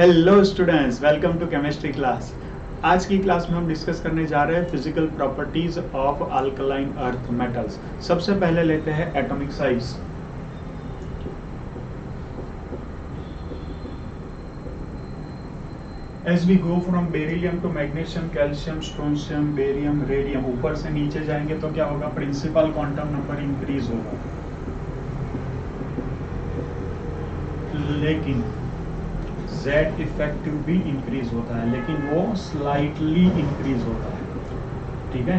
Hello students, welcome to chemistry class. आज की class में हम डिस्कस करने जा रहे हैं physical properties of alkaline earth metals. सबसे पहले लेते हैं atomic size. As we go from beryllium to magnesium, calcium, strontium, barium, radium, ऊपर से नीचे जाएंगे तो क्या होगा? प्रिंसिपल क्वांटम नंबर इंक्रीज होगा, लेकिन Z इफेक्टिव भी इंक्रीज होता है, लेकिन वो स्लाइटली इंक्रीज होता है। ठीक है,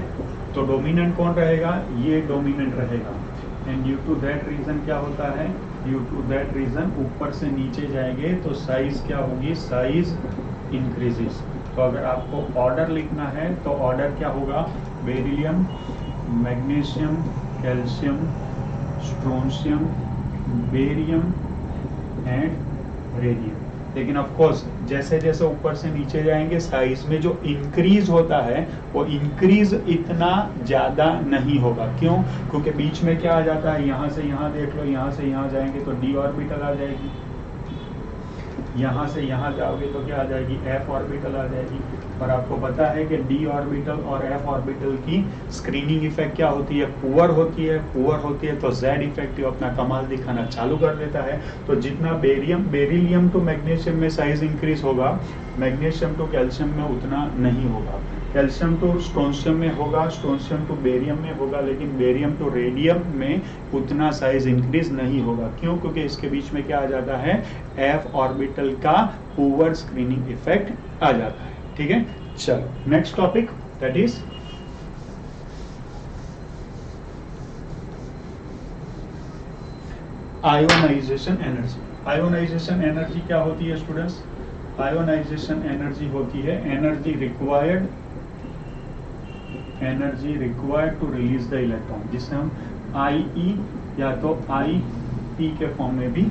तो डोमिनेंट कौन रहेगा? ये डोमिनेंट रहेगा। And due to that reason क्या होता है? ड्यू टू दैट रीजन ऊपर से नीचे जाएंगे तो साइज क्या होगी? Size increases. तो अगर आपको ऑर्डर लिखना है तो ऑर्डर क्या होगा? Beryllium, magnesium, calcium, strontium, barium and radium. लेकिन ऑफ कोर्स जैसे जैसे ऊपर से नीचे जाएंगे साइज में जो इंक्रीज होता है वो इंक्रीज इतना ज्यादा नहीं होगा। क्यों? क्योंकि बीच में क्या आ जाता है? यहाँ से यहाँ देख लो, यहाँ से यहाँ जाएंगे तो डी ऑर्बिटल आ जाएगी, यहाँ से यहाँ जाओगे तो क्या आ जाएगी? एफ ऑर्बिटल आ जाएगी। और आपको पता है कि डी ऑर्बिटल और एफ ऑर्बिटल की स्क्रीनिंग इफेक्ट क्या होती है? पुअर होती है। पुअर होती है तो जेड इफेक्टिव अपना कमाल दिखाना चालू कर देता है। तो जितना बेरिलियम टू मैग्नीशियम में साइज इंक्रीज होगा, मैग्नीशियम टू कैल्शियम में उतना नहीं होगा। कैल्शियम टू स्ट्रोंशियम में होगा, स्ट्रोंशियम टू बेरियम में होगा, लेकिन बेरियम टू रेडियम में उतना साइज इंक्रीज नहीं होगा। क्यों? क्योंकि इसके बीच में क्या आ जाता है? एफ ऑर्बिटल का पुअर स्क्रीनिंग इफेक्ट आ जाता है। ठीक है, चलो next topic, that is ionization energy. Ionization energy क्या होती है स्टूडेंट्स? आयोनाइजेशन एनर्जी होती है energy required to release the electron, जिसे हम IE या तो IP के फॉर्म में भी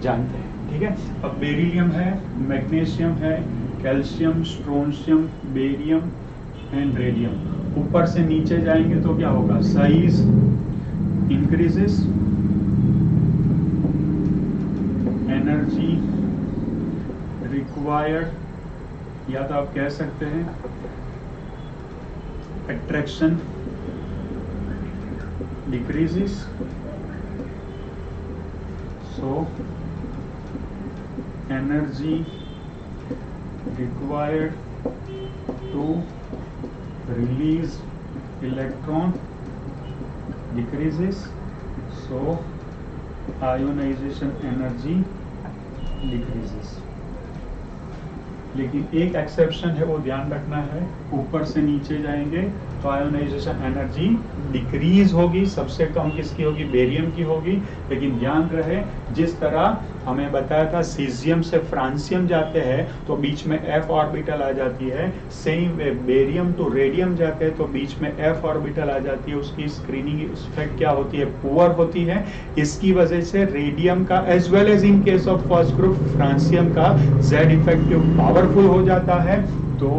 जानते हैं। ठीक है, अब बेरिलियम है, मैग्नीशियम है, calcium, strontium, barium and radium. ऊपर से नीचे जाएंगे तो क्या होगा? साइज इंक्रीजेस, एनर्जी रिक्वायर्ड या तो आप कह सकते हैं attraction decreases. So energy required to release electron decreases, so ionization energy decreases। लेकिन एक एक्सेप्शन है, वो ध्यान रखना है। ऊपर से नीचे जाएंगे तो आयोनाइजेशन एनर्जी डिक्रीज होगी। सबसे कम किसकी होगी? बेरियम की होगी। लेकिन ध्यान रहे, जिस तरह हमें बताया था सीजियम से फ्रांसियम जाते हैं तो बीच में एफ ऑर्बिटल आ जाती है, सेम वे बेरियम टू रेडियम जाते हैं तो बीच में एफ ऑर्बिटल आ जाती है। उसकी स्क्रीनिंग इफेक्ट क्या होती है? पुअर होती है। इसकी वजह से रेडियम का as well as in case of first group francium का जेड इफेक्टिव पावरफुल हो जाता है। तो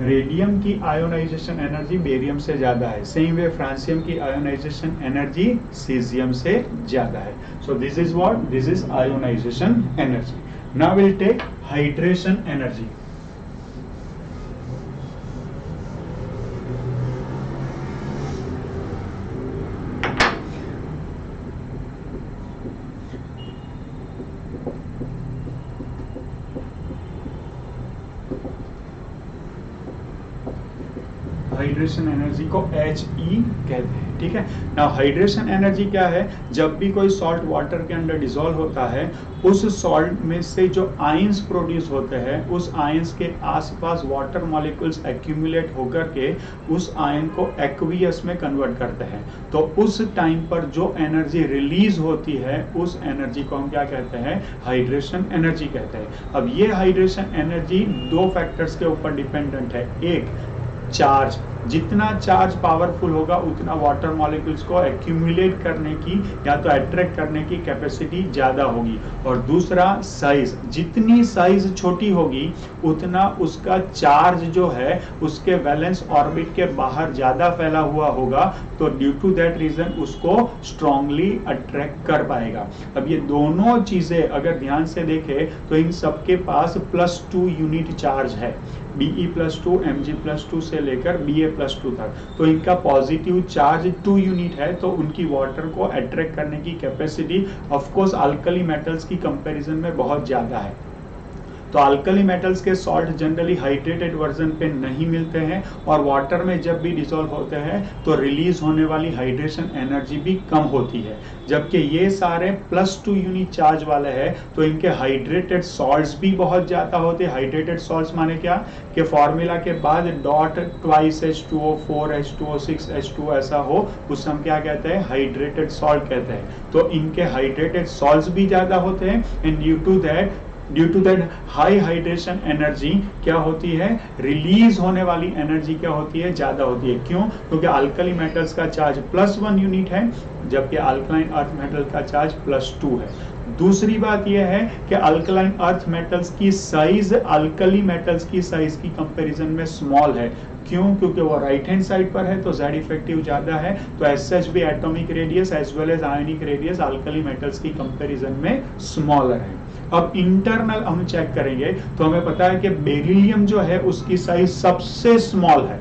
रेडियम की आयोनाइजेशन एनर्जी बेरियम से ज्यादा है, सेम वे फ्रांसियम की आयोनाइजेशन एनर्जी सीजियम से ज्यादा है। So this is what? This is ionization energy. Now will take hydration energy. Hydration energy को HE कहते हैं। ठीक है, नाउ हाइड्रेशन एनर्जी क्या है? जब भी कोई सॉल्ट वाटर के अंदर डिसॉल्व होता है, उस सॉल्ट में से जो आयंस प्रोड्यूस होते हैं, उस आयंस के आसपास वाटर मॉलिक्यूल्स एक्यूमुलेट होकर के उस आयन को एक्वियस में कन्वर्ट करते हैं। तो उस टाइम पर जो एनर्जी रिलीज होती है, उस एनर्जी को हम क्या कहते हैं? हाइड्रेशन एनर्जी कहते हैं। अब ये हाइड्रेशन एनर्जी दो फैक्टर्स के ऊपर डिपेंडेंट है। एक चार्ज, जितना चार्ज पावरफुल होगा उतना वाटर मॉलिक्यूल्स को एक्यूमुलेट करने की या तो अट्रैक्ट करने की कैपेसिटी ज्यादा होगी। और दूसरा साइज, जितनी साइज छोटी होगी उतना उसका चार्ज जो है उसके वैलेंस ऑर्बिट के बाहर ज्यादा फैला हुआ होगा, तो ड्यू टू दैट रीजन उसको स्ट्रांगली अट्रैक्ट कर पाएगा। अब ये दोनों चीजें अगर ध्यान से देखें तो इन सबके पास +2 यूनिट चार्ज है, Be+2 Mg+2 से लेकर Ba+2 तक। तो इनका पॉजिटिव चार्ज 2 यूनिट है, तो उनकी वाटर को अट्रैक्ट करने की capacity of course alkali metals की कंपैरिजन में बहुत ज्यादा है। तो अल्कली मेटल्स के सॉल्ट जनरली हाइड्रेटेड वर्जन पे नहीं मिलते हैं, और वाटर में जब भी डिसॉल्व होते हैं तो रिलीज होने वाली हाइड्रेशन एनर्जी भी कम होती है। जबकि ये सारे +2 यूनिट चार्ज वाले हैं, तो इनके हाइड्रेटेड सॉल्ट्स भी बहुत ज्यादा होते हैं। हाइड्रेटेड सॉल्ट्स माने क्या कि फॉर्मूला के बाद dot twice H2O 4H2O 6H2O ऐसा हो, उस हम क्या कहते हैं, हाइड्रेटेड सॉल्ट कहते हैं। तो इनके हाइड्रेटेड सॉल्ट्स भी ज्यादा होते हैं, and due to that high hydration energy क्या होती है, रिलीज होने वाली एनर्जी क्या होती है, ज्यादा होती है। क्यों? क्योंकि अल्कली मेटल्स का चार्ज +1 यूनिट है, जबकि अल्कलाइन अर्थ मेटल का चार्ज +2 है। दूसरी बात यह है कि अल्कलाइन अर्थ मेटल्स की साइज अल्कली मेटल्स की साइज की कंपैरिजन में स्मॉल है। क्यों? क्योंकि वो राइट हैंड साइड पर है, तो Z इफेक्टिव ज्यादा है, तो एज सच भी atomic radius as well as ionic radius alkali metals की कंपैरिजन में स्मॉलर है। अब इंटरनल हम चेक करेंगे तो हमें पता है कि बेरिलियम जो है उसकी साइज सबसे स्मॉल है,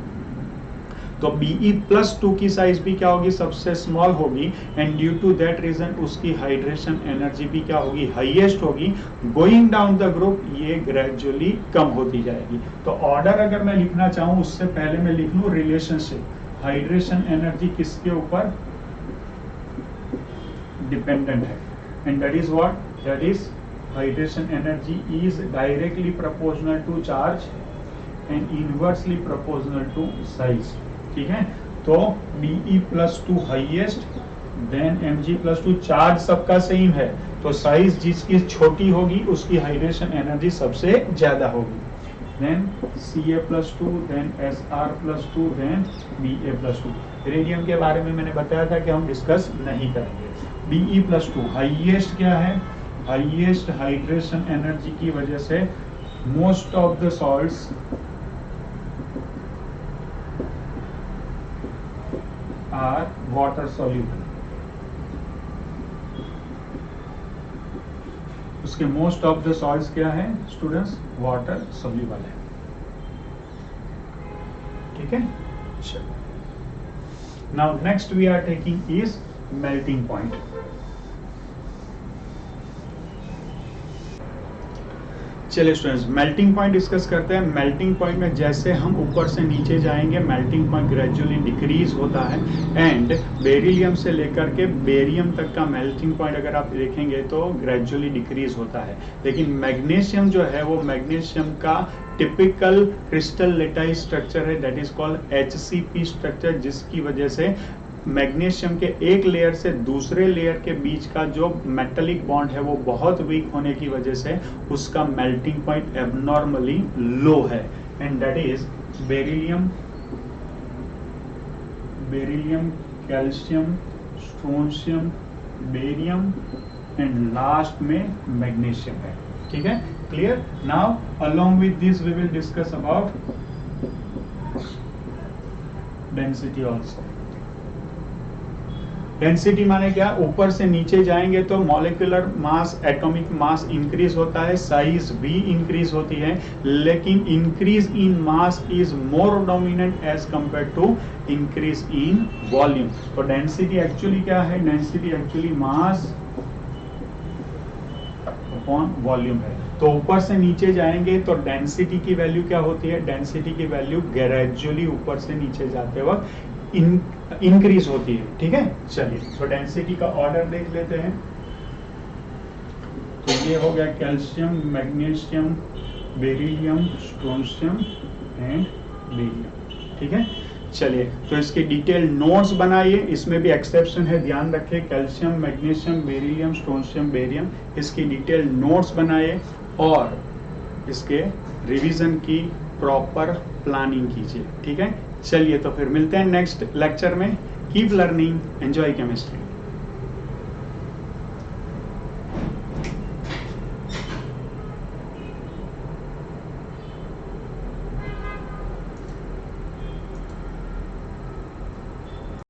तो Be+2 की साइज भी क्या होगी, सबसे स्मॉल होगी, and due to that reason उसकी हाइड्रेशन एनर्जी भी क्या होगी, हाईएस्ट होगी। गोइंग डाउन द ग्रुप ये ग्रेजुअली कम होती जाएगी। तो ऑर्डर अगर मैं लिखना चाहूं उससे पहले मैं लिख लूं रिलेशनशिप, हाइड्रेशन एनर्जी किसके ऊपर डिपेंडेंट है, and that is what, that is hydration energy is directly proportional to charge and inversely proportional to size। ठीक है, तो Be+2 highest, then Mg+2, charge सबका सेम है, तो साइज जिसकी छोटी होगी उसकी हाइड्रेशन एनर्जी सबसे ज्यादा होगी। Then Ca+2, then Sr+2, then Ba+2। Radium के बारे में मैंने बताया था कि हम डिस्कस नहीं करेंगे। Be+2 हाईएस्ट क्या है, हाईएस्ट हाइड्रेशन एनर्जी की वजह से most of the salts are water soluble. उसके मोस्ट ऑफ द सॉल्ट्स क्या है स्टूडेंट्स, वाटर सॉल्यूबल है। ठीक है, now next we are taking is melting point. चलिए स्टूडेंट्स मेल्टिंग पॉइंट डिस्कस करते हैं। मेल्टिंग पॉइंट में जैसे हम ऊपर से नीचे जाएंगे मेल्टिंग पॉइंट ग्रेजुअली डिक्रीज होता है, एंड बेरिलियम से लेकर के बेरियम तक का मेल्टिंग पॉइंट अगर आप देखेंगे तो ग्रेजुअली डिक्रीज होता है। लेकिन मैग्नीशियम जो है वो मैग्नीशियम का टिपिकल क्रिस्टल लेटाइट स्ट्रक्चर है, that is called HCP structure, जिसकी वजह से मैग्नीशियम के एक लेयर से दूसरे लेयर के बीच का जो मेटालिक बॉन्ड है वो बहुत वीक होने की वजह से उसका मेल्टिंग पॉइंट एबनॉर्मली लो है, and that is beryllium, calcium, strontium, barium, and last में मैग्नीशियम है। ठीक है, clear? Now along with this we will discuss about density also. Density माने क्या, ऊपर से नीचे जाएंगे तो molecular mass, atomic mass increase होता है, साइज भी इंक्रीज होती है, लेकिन increase in mass is more dominant as compare to increase in volume. तो डेंसिटी एक्चुअली क्या है, density actually mass upon volume है। तो ऊपर से नीचे जाएंगे तो डेंसिटी की वैल्यू क्या होती है, डेंसिटी की वैल्यू ग्रेजुअली ऊपर से नीचे जाते वक्त इंक्रीज होती है। ठीक है, चलिए तो डेंसिटी का ऑर्डर देख लेते हैं। तो ये हो गया calcium, magnesium, beryllium, strontium and barium. ठीक है, चलिए तो इसके डिटेल नोट्स बनाइए, इसमें भी एक्सेप्शन है, ध्यान रखें। Calcium, magnesium, beryllium, strontium, barium, इसकी डिटेल नोट्स बनाइए और इसके रिवीजन की प्रॉपर प्लानिंग कीजिए। ठीक है, चलिए तो फिर मिलते हैं नेक्स्ट लेक्चर में। Keep learning, enjoy chemistry.